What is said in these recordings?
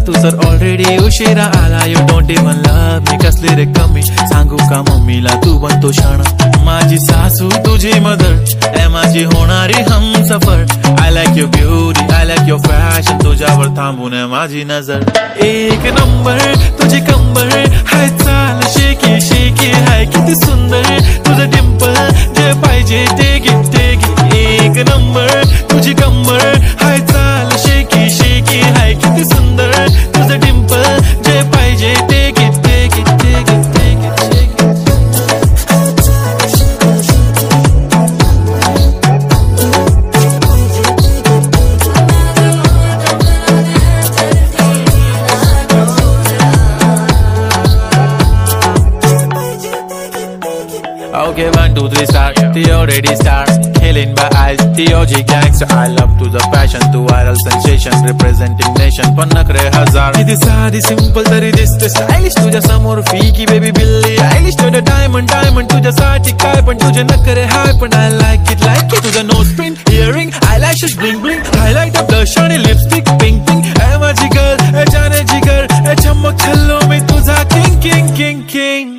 तू तर ऑलरेडी उशिरा आला. You don't even love me, कसली रे कमी सांगू का मम्मीला तू बनतो शाणा. माझी सासू तुझी मदर ए माझी होणारी Humsafar. I like your beauty, I like your fashion, तुझ्यावर थांबून माझी नजर. एक नंबर तुझी कंबर हाय, चाल शेकी शेकी हाय, किती सुंदर तुझं डिंपल, जे पाहिजे ते घे ते घे. एक नंबर तुझी कंबर हाय, चाल शेकी शेकी हाय, किती सुंदर तुझं डिंपल, जे पाहिजे ते घे ते घे ते घे ते घे. Okay, 1, 2, 3 start. The already start. Killing by eyes. The OG gangster. I love to the passion, to viral sensation, representing nation. पण नखरे हजार. किती साधी simple तरी दिसते stylish. तुझ्या समोर फीकी baby बिल्ली आयलिश. तुझं diamond diamond तुझ्यासाठी काय पण तुझे नखरे हाय पण I like it तुझं nose print, earring, eyelashes bling bling, highlight blush आणि lipstick pink pink. ए माझी girl, ए जाने जिगर, ए चमक छल्लो मी तुझा king king king king.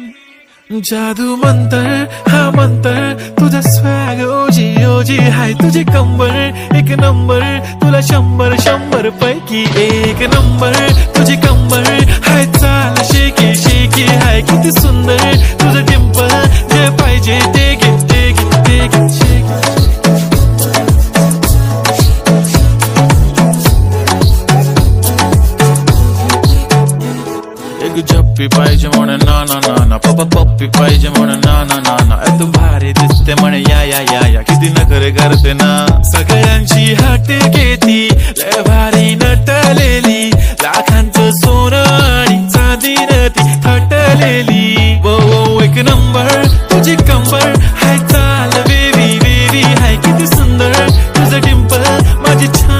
जादू मंतर हा मंतर, तुझा स्वॅग ओजी ओजी हाय, तुझी कंबर एक नंबर, तुला 100 पैकी एक नंबर. तुझी कंबर हाय, चाल शेकी शेकी हाय, किती सुंदर तुझं डिंपल, जे पाहिजे ते घे ते घे ते घे शेकी. जप्पी पाहिजे म्हणे ना ना ना ना, पप्पी पाहिजे म्हणे ना ना ना ना. तू भारी दिसते म्हणे या या या या, किती नखरे करते ना. सगळ्यांची हात घेती, लय भारी नटलेली, लाखांचं सोनं आणि चांदीनं ती थटलेली. वो एक नंबर तुझी कंबर हाय, चाल बेबी बेबी हाय, किती सुंदर तुझं डिंपल, माझी छान